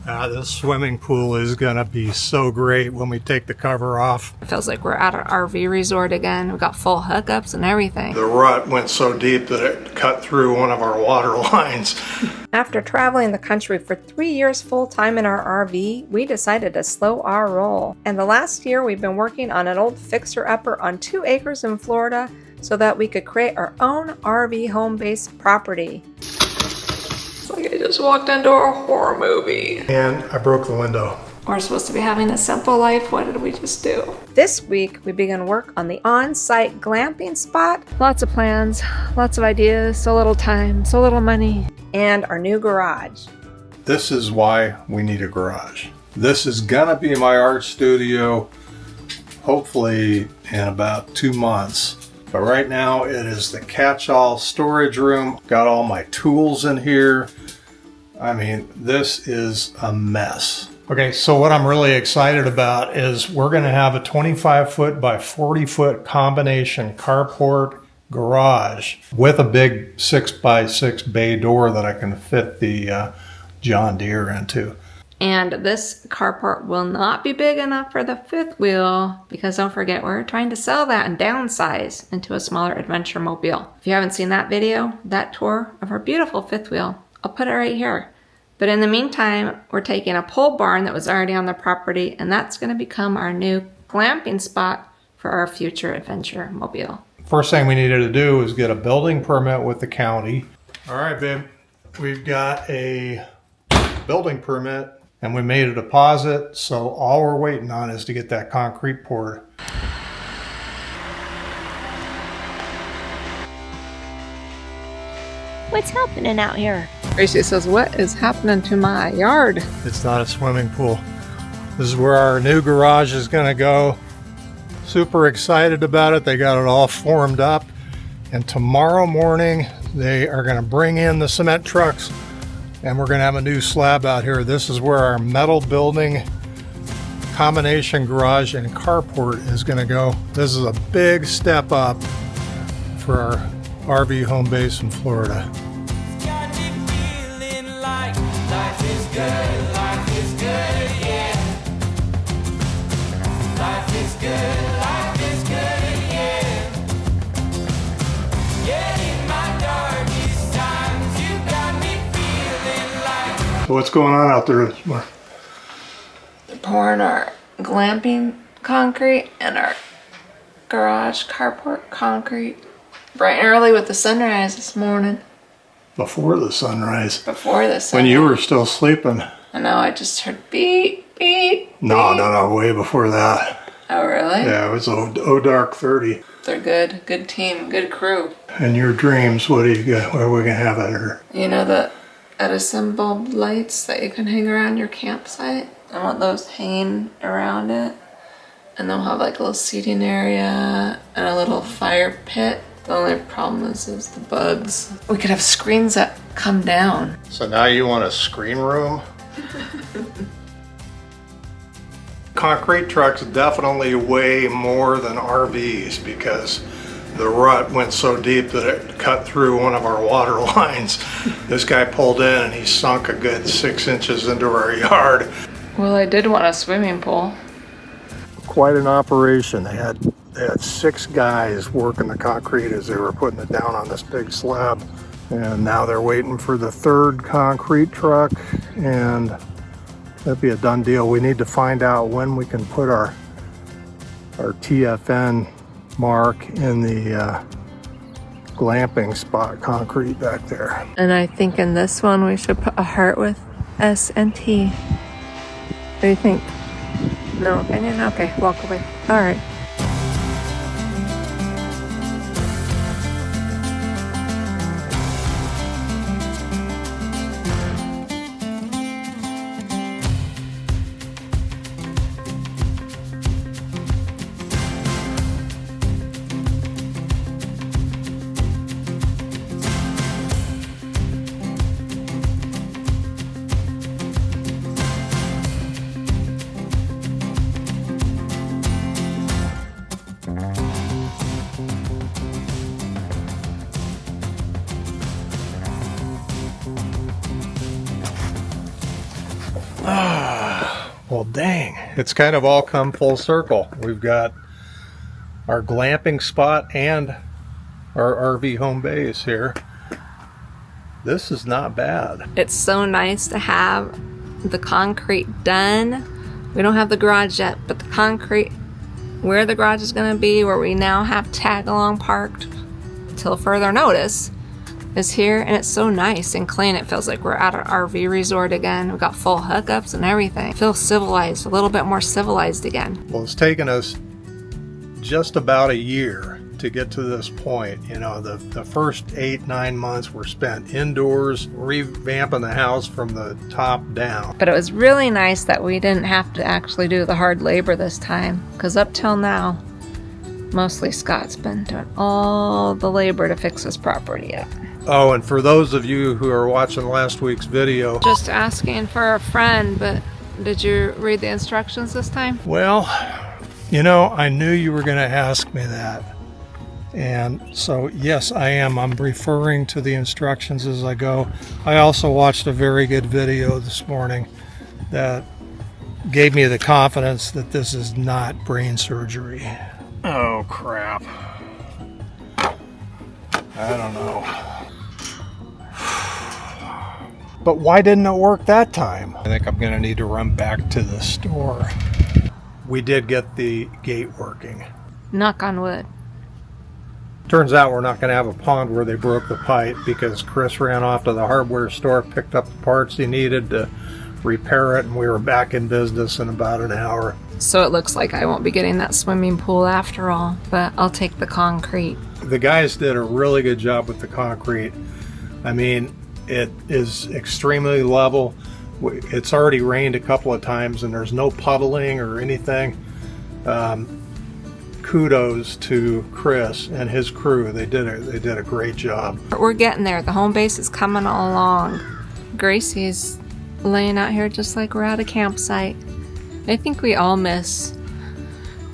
This swimming pool is going to be so great when we take the cover off. It feels like we're at an RV resort again. We've got full hookups and everything. The rut went so deep that it cut through one of our water lines. After traveling the country for 3 years full-time in our RV, we decided to slow our roll. And the last year we've been working on an old fixer-upper on 2 acres in Florida so that we could create our own RV home-based property. It's like I just walked into a horror movie. And I broke the window. We're supposed to be having a simple life. What did we just do? This week, we began work on the on-site glamping spot. Lots of plans, lots of ideas, so little time, so little money. And our new garage. This is why we need a garage. This is gonna be my art studio, hopefully in about 2 months. But right now it is the catch-all storage room. Got all my tools in here. I mean, this is a mess. Okay, so what I'm really excited about is we're gonna have a 25-foot by 40-foot combination carport garage with a big 6x6 bay door that I can fit the John Deere into. And this carport will not be big enough for the fifth wheel because don't forget, we're trying to sell that and downsize into a smaller adventure mobile. If you haven't seen that video, that tour of our beautiful fifth wheel, I'll put it right here. But in the meantime, we're taking a pole barn that was already on the property, and that's going to become our new glamping spot for our future adventure mobile. First thing we needed to do was get a building permit with the county. All right, babe, we've got a building permit and we made a deposit, so all we're waiting on is to get that concrete poured. What's happening out here? Gracie says, what is happening to my yard? It's not a swimming pool. This is where our new garage is gonna go. Super excited about it. They got it all formed up. And tomorrow morning, they are gonna bring in the cement trucks and we're gonna have a new slab out here. This is where our metal building combination garage and carport is gonna go. This is a big step up for our RV home base in Florida. So what's going on out there this morning? Pouring our glamping concrete and our garage carport concrete bright and early with the sunrise this morning. Before the sunrise. Before the sunrise. When you were still sleeping. I know, I just heard beep, beep, No, way before that. Oh, really? Yeah, it was dark 30. They're good team, good crew. And your dreams, what do you got? What are we gonna have at her? You know the Edison bulb lights that you can hang around your campsite? I want those hanging around it. And they'll have like a little seating area and a little fire pit. The only problem is the bugs. We could have screens that come down. So now you want a screen room? Concrete trucks definitely weigh more than RVs because the rut went so deep that it cut through one of our water lines. This guy pulled in and he sunk a good 6 inches into our yard. Well, I did want a swimming pool. Quite an operation. They had 6 guys working the concrete as they were putting it down on this big slab. And now they're waiting for the 3rd concrete truck and that'd be a done deal. We need to find out when we can put our TFN mark in the glamping spot concrete back there. And I think in this one we should put a heart with S and T. What do you think? No opinion? Okay, walk away. All right. Well, dang. It's kind of all come full circle. We've got our glamping spot and our RV home base here. This is not bad. It's so nice to have the concrete done. We don't have the garage yet, but the concrete where the garage is going to be, where we now have tag along parked till further notice, is here, and it's so nice and clean. It feels like we're at an RV resort again. We've got full hookups and everything. It feels civilized, a little bit more civilized again. Well, it's taken us just about a year to get to this point. You know, the first 8-9 months were spent indoors, revamping the house from the top down. But it was really nice that we didn't have to actually do the hard labor this time, because up till now, mostly Scott's been doing all the labor to fix this property up. Oh, and for those of you who are watching last week's video, Just asking for a friend, but did you read the instructions this time? well, you know, I knew you were going to ask me that. And so, yes, I am. I'm referring to the instructions as I go. I also watched a very good video this morning that gave me the confidence that this is not brain surgery. Oh, crap. I don't know. But why didn't it work that time? I think I'm going to need to run back to the store. We did get the gate working. Knock on wood. Turns out we're not going to have a pond where they broke the pipe, because Chris ran off to the hardware store, picked up the parts he needed to repair it, and we were back in business in about an hour. So it looks like I won't be getting that swimming pool after all, but I'll take the concrete. The guys did a really good job with the concrete. I mean, it is extremely level. It's already rained a couple of times and there's no puddling or anything. Kudos to Chris and his crew. They did a great job. We're getting there. The home base is coming along. Gracie's laying out here just like we're at a campsite. I think we all miss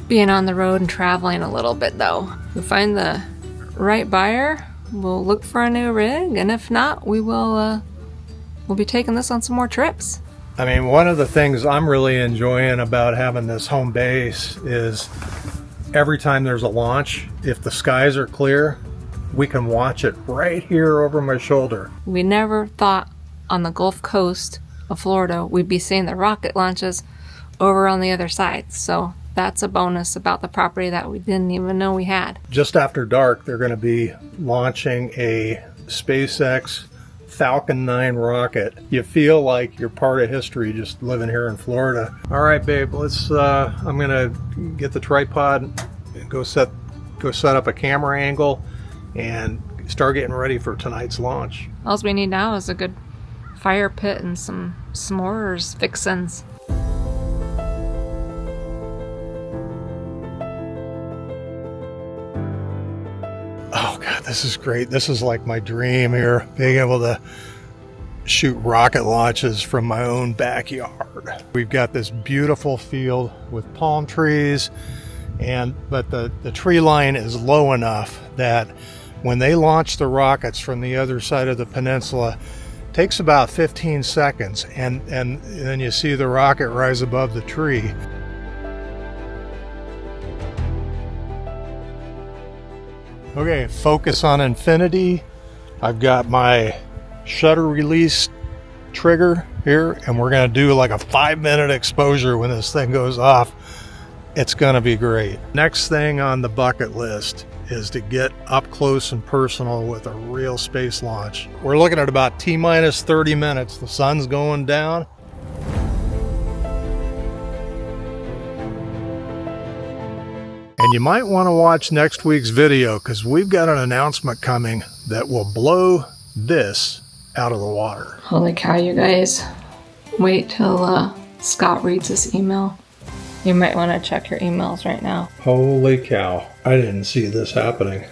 being on the road and traveling a little bit, though. If we find the right buyer, we'll look for a new rig, and if not, we'll be taking this on some more trips. I mean, one of the things I'm really enjoying about having this home base is every time there's a launch, if the skies are clear, we can watch it right here over my shoulder. We never thought on the Gulf Coast of Florida we'd be seeing the rocket launches over on the other side. So that's a bonus about the property that we didn't even know we had. Just after dark, they're going to be launching a SpaceX Falcon 9 rocket. You feel like you're part of history just living here in Florida. All right, babe, let's I'm going to get the tripod and go set up a camera angle and start getting ready for tonight's launch. All we need now is a good fire pit and some s'mores fixins. Oh God, this is great. This is like my dream here, being able to shoot rocket launches from my own backyard. We've got this beautiful field with palm trees, but the tree line is low enough that when they launch the rockets from the other side of the peninsula, it takes about 15 seconds, and then you see the rocket rise above the tree. Okay, focus on infinity. I've got my shutter release trigger here, and we're going to do like a 5-minute exposure when this thing goes off. It's going to be great. Next thing on the bucket list is to get up close and personal with a real space launch. We're looking at about T-minus 30 minutes. The sun's going down. And you might want to watch next week's video, because we've got an announcement coming that will blow this out of the water. Holy cow, you guys. Wait till Scott reads this email. You might want to check your emails right now. Holy cow. I didn't see this happening.